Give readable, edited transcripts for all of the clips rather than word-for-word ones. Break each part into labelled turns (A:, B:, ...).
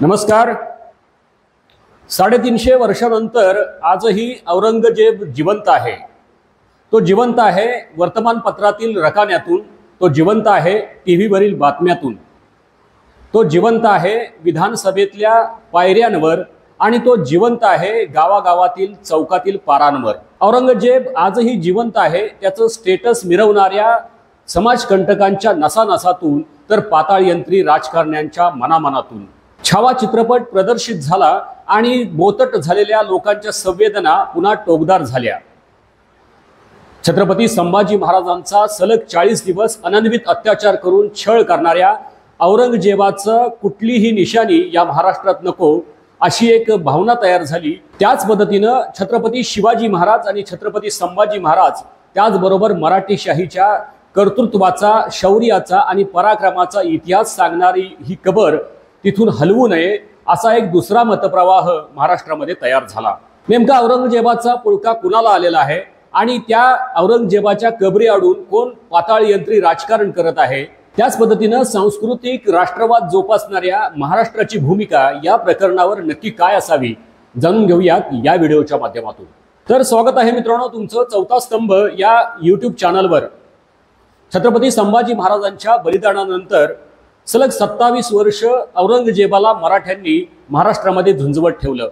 A: नमस्कार। 350 वर्षानंतर आजही औरंगजेब जिवंत आहे। तो जिवंत आहे वर्तमानपत्रातील रकान्यातून, तो जिवंत आहे टीव्हीवरील बातम्यातून, तो जिवंत आहे विधानसभेतल्या पायऱ्यांवर आणि तो जिवंत आहे गावागावातील चौकातील पारांवर। औरंगजेब आजही जिवंत आहे, त्याचं स्टेटस मिरवणाऱ्या समाजकंटकांच्या नसानसातून तर पाताळयंत्री राजकारण्यांच्या मनामनातून। छावा चित्रपट प्रदर्शित झाला आणि बोतट झालेल्या लोकांच्या संवेदना पुन्हा टोकदार झाल्या। छत्रपती संभाजी महाराजांचा सलग 40 दिवस अनन्वित अत्याचार करून छळ करणाऱ्या औरंगजेबाचं कुठलीही निशाणी या महाराष्ट्रात नको अशी एक भावना तयार झाली। त्याच पद्धतीनं छत्रपती शिवाजी महाराज आणि छत्रपती संभाजी महाराज त्याचबरोबर मराठी शाहीच्या कर्तृत्वाचा, शौर्याचा आणि पराक्रमाचा इतिहास सांगणारी ही कबर तिथून हलवू नये असा एक दुसरा मतप्रवाह महाराष्ट्रामध्ये तयार झाला। नेमका औरंगजेबाचा पुळका कुणाला आलेला आहे आणि त्या औरंगजेबाच्या कबरी आडून कोण पाताळयंत्री राजकारण करत आहे, त्याच पद्धतीनं सांस्कृतिक राष्ट्रवाद जोपासणाऱ्या महाराष्ट्राची भूमिका या प्रकरणावर नक्की काय असावी जाणून घेऊयात या व्हिडिओच्या माध्यमातून। तर स्वागत आहे मित्रांनो तुमचं चौथा स्तंभ या YouTube चॅनलवर। छत्रपती संभाजी महाराजांच्या बलिदानानंतर सलग 27 वर्ष औरंगजेबाला मराठ्यांनी महाराष्ट्रामध्ये झुंजवत ठेवलं।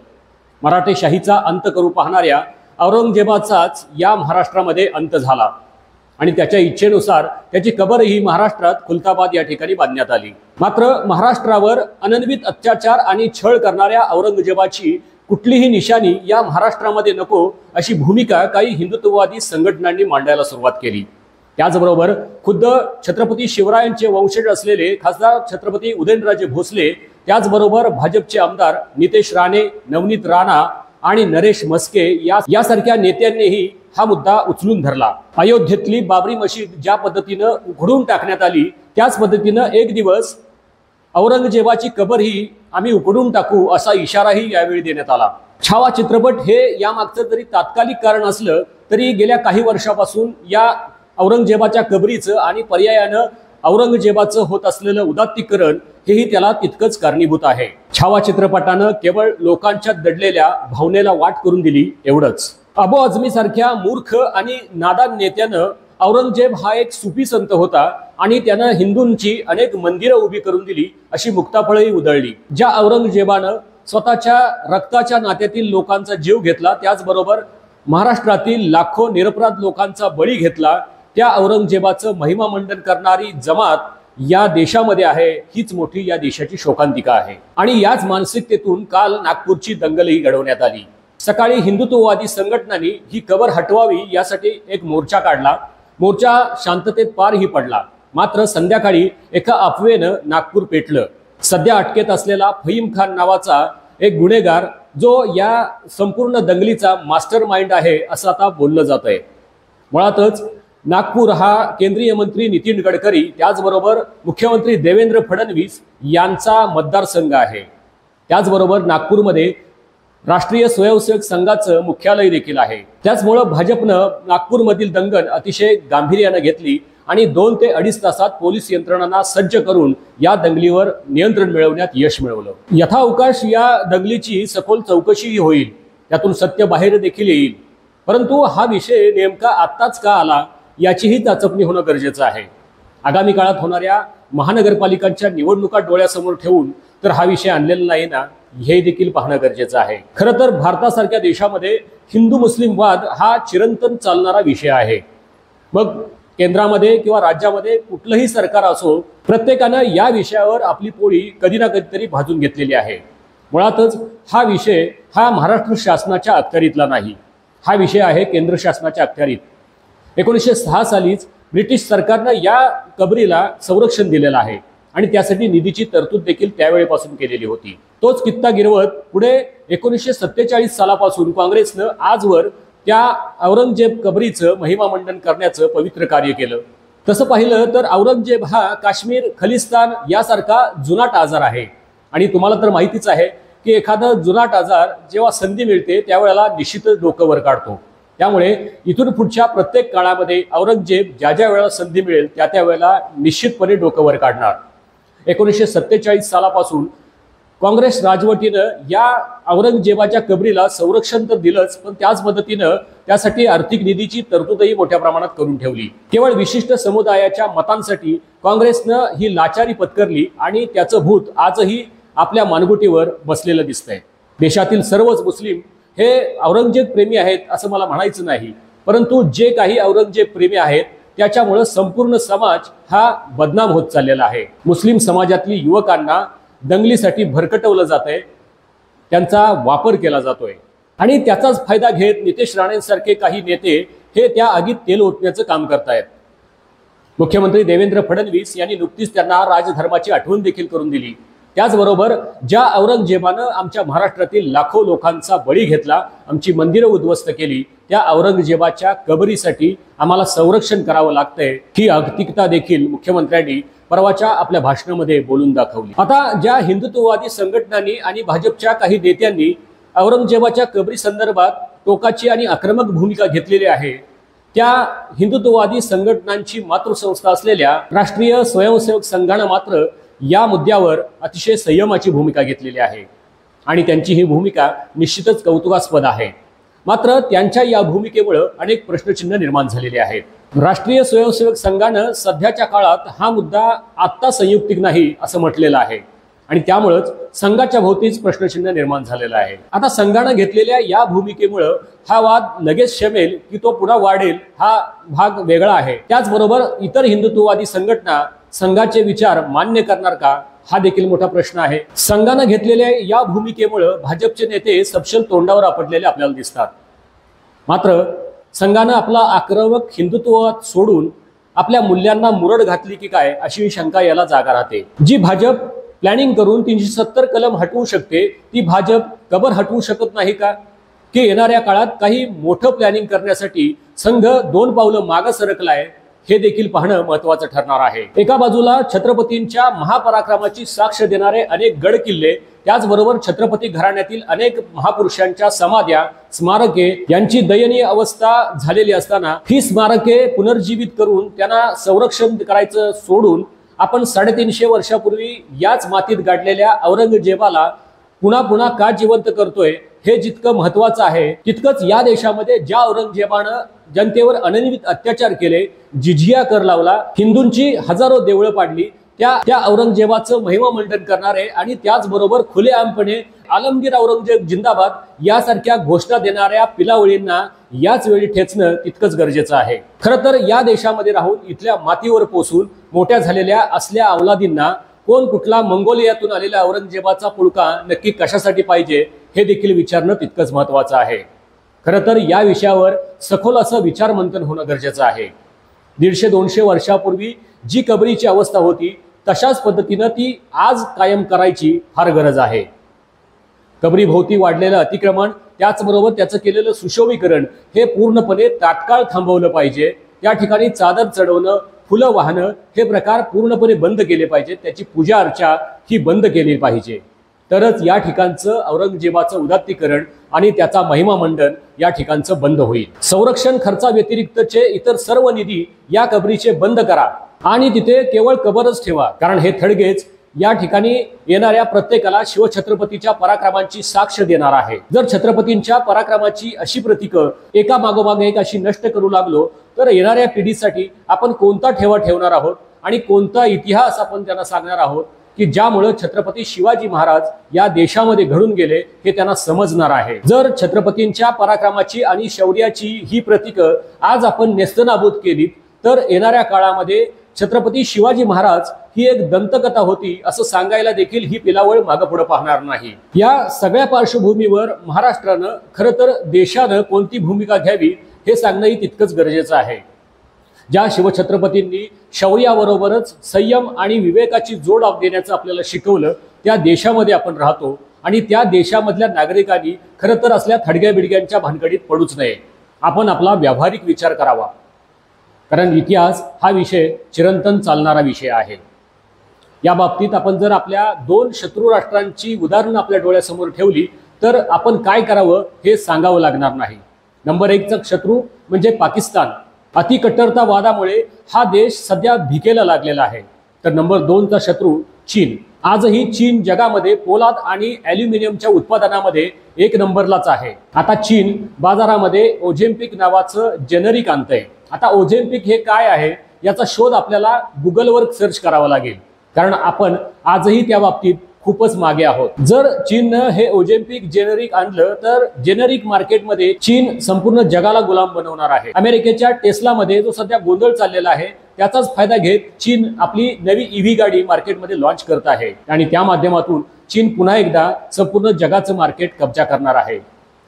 A: मराठेशाहीचा अंत करू पाहणाऱ्या औरंगजेबाचाच या महाराष्ट्रामध्ये अंत झाला आणि त्याच्या इच्छेनुसार त्याची कबरही महाराष्ट्रात खुलताबाद या ठिकाणी बांधण्यात आली। मात्र महाराष्ट्रावर अनन्वित अत्याचार आणि छळ करणाऱ्या औरंगजेबाची कुठलीही निशाणी या महाराष्ट्रामध्ये नको अशी भूमिका काही हिंदुत्ववादी संघटनांनी मांडायला सुरुवात केली। त्याचबरोबर खुद्द छत्रपती शिवरायांचे वंशज असलेले खासदार छत्रपती उदयनराजे भोसले, त्याचबरोबर भाजपचे आमदार नितेश राणे, नवनीत राणा आणि नरेश म्हस्के यासारख्या नेत्यांनीही हा मुद्दा उचलून धरला। अयोध्येतली बाबरी मशीद ज्या पद्धतीनं उघडून टाकण्यात आली, त्याच पद्धतीनं एक दिवस औरंगजेबाची कबर ही आम्ही उघडून टाकू असा इशाराही यावेळी देण्यात आला। छावा चित्रपट हे यामागचं जरी तात्कालिक कारण असलं तरी गेल्या काही वर्षापासून या औरंगजेबाच्या कबरीचं आणि पर्यायानं औरंगजेबाचं होत असलेलं उदात्तीकरण हेही त्याला तितकंच कारणीभूत आहे। छावा चित्रपटानं केवळ लोकांच्या दडलेल्या भावनेला वाट करून दिली एवढंच। अबू आझमी सारख्या मूर्ख आणि नादान नेत्यानं औरंगजेब हा एक सुफी संत होता आणि त्यानं हिंदूंची अनेक मंदिरं उभी करून दिली अशी मुक्ताफळही उधळली। ज्या औरंगजेबानं स्वतःच्या रक्ताच्या नात्यातील लोकांचा जीव घेतला, त्याचबरोबर महाराष्ट्रातील लाखो निरपराध लोकांचा बळी घेतला, त्या औरंगजेबाचं महिमा मंडन करणारी जमात या देशामध्ये आहे, हीच मोठी या देशाची शोकांतिका आहे। आणि याच मानसिकतेतून काल नागपूरची दंगलही घडवण्यात आली। सकाळी हिंदुत्ववादी संघटनांनी ही कबर हटवावी यासाठी एक मोर्चा काढला। मोर्चा शांततेत पारही पडला। मात्र संध्याकाळी एका अफवेनं नागपूर पेटलं। सध्या अटकेत असलेला फहीम खान नावाचा एक गुन्हेगार जो या संपूर्ण दंगलीचा मास्टर माइंड आहे असं आता बोललं जात आहे। मुळातच नागपूर हा केंद्रीय मंत्री नितीन गडकरी, त्याचबरोबर मुख्यमंत्री देवेंद्र फडणवीस यांचा मतदारसंघ आहे। त्याचबरोबर नागपूरमध्ये राष्ट्रीय स्वयंसेवक संघाचं मुख्यालय देखील आहे। त्याचमुळं भाजपनं नागपूरमधील दंगल अतिशय गांभीर्यानं घेतली आणि 2 ते 2.5 तासात पोलीस यंत्रणांना सज्ज करून या दंगलीवर नियंत्रण मिळवण्यात यश मिळवलं। यथावकाश या दंगलीची सखोल चौकशीही होईल, त्यातून सत्य बाहेर देखील येईल। परंतु हा विषय नेमका आत्ताच का आला याचीही चाचपणी होणं गरजेचं आहे। आगामी काळात होणाऱ्या महानगरपालिकांच्या निवडणुका डोळ्यासमोर ठेवून तर हा विषय आणलेला नाही ना, हे देखील पाहणं गरजेचं आहे। खरं तर भारतासारख्या देशामध्ये हिंदू मुस्लिम वाद हा चिरंतन चालणारा विषय आहे। मग केंद्रामध्ये किंवा राज्यामध्ये कुठलंही सरकार असो, प्रत्येकानं या विषयावर आपली पोळी कधी ना कधीतरी भाजून घेतलेली आहे। मुळातच हा विषय हा महाराष्ट्र शासनाच्या अखत्यारीतला नाही, हा विषय आहे केंद्र शासनाच्या अखत्यारीत। 1906 सालीच ब्रिटिश सरकारनं या कबरीला संरक्षण दिलेलं आहे आणि त्यासाठी निधीची तरतूद देखील त्यावेळेपासून केलेली होती। तोच कित्ता गिरवत पुढे 1947 सालापासून काँग्रेसनं आजवर त्या औरंगजेब कबरीचं महिमा मंडन करण्याचं पवित्र कार्य केलं। तसं पाहिलं तर औरंगजेब हा काश्मीर, खलिस्तान यासारखा जुनाट आजार आहे आणि तुम्हाला तर माहितीच आहे की एखादा जुनाट आजार जेव्हा संधी मिळते त्यावेळेला निश्चितच डोकं वर काढतो। त्यामुळे इथून पुढच्या प्रत्येक काळामध्ये औरंगजेब ज्या ज्या वेळेला संधी मिळेल त्या त्या वेळेला निश्चितपणे डोकं वर काढणार। 1947 सालापासून काँग्रेस राजवटीनं या औरंगजेबाच्या कबरीला संरक्षण तर दिलंच, पण त्याच पद्धतीनं त्यासाठी आर्थिक निधीची तरतूदही मोठ्या प्रमाणात करून ठेवली। केवळ विशिष्ट समुदायाच्या मतांसाठी काँग्रेसनं ही लाचारी पत्करली आणि त्याचं भूत आजही आपल्या मानगुटीवर बसलेलं दिसतंय। देशातील सर्वच मुस्लिम हे औरंगजेब प्रेमी आहेत असं मला म्हणायचं नाही, परंतु जे काही औरंगजेब प्रेमी आहेत त्याच्यामुळे संपूर्ण समाज हा बदनाम होत चाललेला आहे। मुस्लिम समाजातली युवकांना दंगलीसाठी भरकटवलं जातंय, त्यांचा वापर केला जातोय आणि त्याचाच फायदा घेत नितेश राणेंसारखे काही नेते हे त्या आगीत तेल ओतण्याचं काम करतायत। मुख्यमंत्री देवेंद्र फडणवीस यांनी नुकतीच त्यांना राजधर्माची आठवण देखील करून दिली। त्याचबरोबर ज्या औरंगजेबानं आमच्या महाराष्ट्रातील लाखो लोकांचा बळी घेतला, आमची मंदिरं उद्ध्वस्त केली, त्या औरंगजेबाच्या कबरीसाठी आम्हाला संरक्षण करावं लागतंय ही अगतिकता देखील मुख्यमंत्र्यांनी परवाच्या आपल्या भाषणामध्ये बोलून दाखवली। आता ज्या हिंदुत्ववादी संघटनांनी आणि भाजपच्या काही नेत्यांनी औरंगजेबाच्या कबरी संदर्भात टोकाची आणि आक्रमक भूमिका घेतलेली आहे, त्या हिंदुत्ववादी संघटनांची मातृसंस्था असलेल्या राष्ट्रीय स्वयंसेवक संघानं मात्र या मुद्द्यावर अतिशय संयमाची भूमिका घेतलेली आहे आणि त्यांची ही भूमिका निश्चितच कौतुकास्पद आहे। मात्र त्यांच्या या भूमिकेमुळे अनेक प्रश्नचिन्ह निर्माण झालेले आहेत। राष्ट्रीय स्वयंसेवक संघानं सध्याच्या काळात हा मुद्दा आत्ता संयुक्तिक नाही असं म्हटलेलं आहे आणि त्यामुळेच संघाच्या भोवतीच प्रश्नचिन्ह निर्माण झालेलं आहे। आता संघानं घेतलेल्या या भूमिकेमुळे हा वाद लगेच शमेल की तो पुन्हा वाढेल हा भाग वेगळा आहे। त्याचबरोबर इतर हिंदुत्ववादी संघटना संघाचे विचार मान्य करणार का हा देखील मोठा प्रश्न आहे। संघानं घेतलेल्या या भूमिकेमुळे भाजपचे नेते सपशेल तोंडावर आपटलेले आपल्याला दिसतात। मात्र संघानं आपला आक्रमक हिंदुत्ववाद सोडून आपल्या मूल्यांना मुरड घातली की काय अशी शंका याला जागा राहते। जी भाजप प्लॅनिंग करून 370 कलम हटवू शकते, ती भाजप कबर हटवू शकत नाही का? की येणाऱ्या काळात काही मोठं प्लॅनिंग करण्यासाठी संघ 2 पावलं मागे सरकलाय हे देखील पाहणं महत्त्वाचं ठरणार आहे। एका बाजूला छत्रपतींच्या महापराक्रमाची साक्ष देणारे अनेक गड किल्ले, त्याचबरोबर छत्रपती घराण्यातील अनेक महापुरुषांच्या समाध्या, स्मारके यांची दयनीय अवस्था झालेली असताना ही स्मारके पुनर्जीवित करून त्यांना संरक्षण करायचं सोडून आपण 350 वर्षापूर्वी याच मातीत गाडलेल्या औरंगजेबाला पुन्हा पुन्हा का जिवंत करतोय हे जितकं महत्त्वाचं आहे, तितकंच या देशामध्ये ज्या औरंगजेबानं जनतेवर अनन्वित अत्याचार केले, जिझिया कर लावला, हिंदूंची हजारो देवळं पाडली, त्या औरंगजेबाचं महिमा मंडन करणारे आणि त्याचबरोबर खुलेआमपणे आलमगीर औरंगजेब जिंदाबाद यासारख्या घोषणा देणाऱ्या पिलावळींना याच वेळी ठेचणं तितकंच गरजेचं आहे। खरं तर या देशामध्ये राहून इथल्या मातीवर पोसून मोठ्या झालेल्या असल्या अवलादींना कोण कुठला मंगोलियातून आलेल्या औरंगजेबाचा पुळका नक्की कशासाठी पाहिजे हे देखील विचारणं तितकंच महत्त्वाचं आहे। खरं तर या विषयावर सखोल असं विचार मंथन होणं गरजेचं आहे। 150-200 वर्षापूर्वी जी कबरीची अवस्था होती तशाच पद्धतीनं ती आज कायम करायची फार गरज आहे। कबरी भोवती वाढलेलं अतिक्रमण, त्याचबरोबर त्याचं केलेलं सुशोभीकरण हे पूर्णपणे तात्काळ थांबवलं पाहिजे। त्या ठिकाणी चादर चढवणं, फुलं वाहणं हे प्रकार पूर्णपणे बंद केले पाहिजेत। त्याची पूजा अर्चा ही बंद केली पाहिजे, तरच या ठिकाणचं औरंगजेबाचं उदात्तीकरण आणि त्याचा महिमा मंडन या ठिकाणचं बंद होईल। संरक्षण खर्चाव्यतिरिक्तचे इतर सर्व निधी या कबरीचे बंद करा आणि तिथे केवळ कबरच ठेवा, कारण हे थडगेच या ठिकाणी येणाऱ्या प्रत्येकाला शिवछत्रपतीच्या पराक्रमांची साक्ष देणार आहे। जर छत्रपतींच्या पराक्रमाची अशी प्रतीकं एका मागोमाग एक अशी नष्ट करू लागलो तर येणाऱ्या पिढीसाठी आपण कोणता ठेवा ठेवणार आहोत आणि कोणता इतिहास आपण त्यांना सांगणार आहोत की ज्यामुळे छत्रपती शिवाजी महाराज या देशामध्ये घडून गेले हे त्यांना समजणार आहे। जर छत्रपतींच्या पराक्रमाची आणि शौर्याची ही प्रतीकं आज आपण नेस्तनाबूत केली तर येणाऱ्या काळामध्ये छत्रपती शिवाजी महाराज ही एक दंतकथा होती असं सांगायला देखील ही पिलावळ मागे पुढे पाहणार नाही। या सगळ्या पार्श्वभूमीवर महाराष्ट्रानं खरं तर देशानं कोणती भूमिका घ्यावी हे सांगणंही तितकंच गरजेचं आहे। ज्या शिवछत्रपतींनी शौर्याबरोबरच संयम आणि विवेकाची जोड देण्याचं आपल्याला शिकवलं त्या देशामध्ये आपण राहतो आणि त्या देशामधल्या नागरिकांनी खरं तर असल्या थडग्या बिडग्यांच्या भानगडीत पडूच नये। आपण आपला व्यावहारिक विचार करावा, कारण इतिहास हा विषय चिरंतन चालणारा विषय आहे। या बाबतीत आपण जर आपल्या 2 शत्रू राष्ट्रांची उदाहरणं आपल्या डोळ्यासमोर ठेवली तर आपण काय करावं हे सांगावं लागणार नाही। नंबर 1चा शत्रू म्हणजे पाकिस्तान, अतिकट्टरतावादामुळे हा देश सध्या भिकेला लागलेला आहे। तर नंबर 2चा शत्रू चीन, आजही चीन जगामध्ये पोलाद आणि ॲल्युमिनियमच्या उत्पादनामध्ये एक नंबरलाच आहे। आता चीन बाजारामध्ये ओझेम्पिक नावाचं जेनरिक आणतंय। आता ओझेम्पिक हे काय आहे याचा शोध आपल्याला गुगलवर सर्च करावा लागेल, कारण आपण आजही त्या बाबतीत खूपच मागे आहोत। जर चीननं हे ओझेम्पिक जेनरिक आणलं तर जेनरिक मार्केटमध्ये चीन संपूर्ण जगाला गुलाम बनवणार आहे। अमेरिकेच्या टेस्लामध्ये जो सध्या गोंधळ चाललेला आहे त्याचाच फायदा घेत चीन आपली नवी ईव्ही गाडी मार्केटमध्ये लॉन्च करत आहे आणि त्या माध्यमातून चीन पुन्हा एकदा संपूर्ण जगाचं मार्केट कब्जा करणार आहे।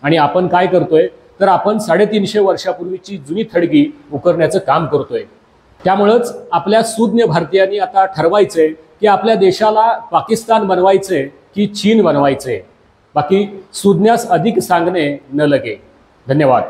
A: आणि आपण काय करतोय तर आपण 350 वर्षापूर्वीची जुनी थडगी उकरण्याचं काम करतोय। त्यामुळेच आपल्या सुज्ञ भारतीयांनी आता ठरवायचंय की आपल्या देशाला पाकिस्तान बनवायचे की चीन बनवायचे। बाकी सुज्ञास अधिक सांगणे न लगे। धन्यवाद।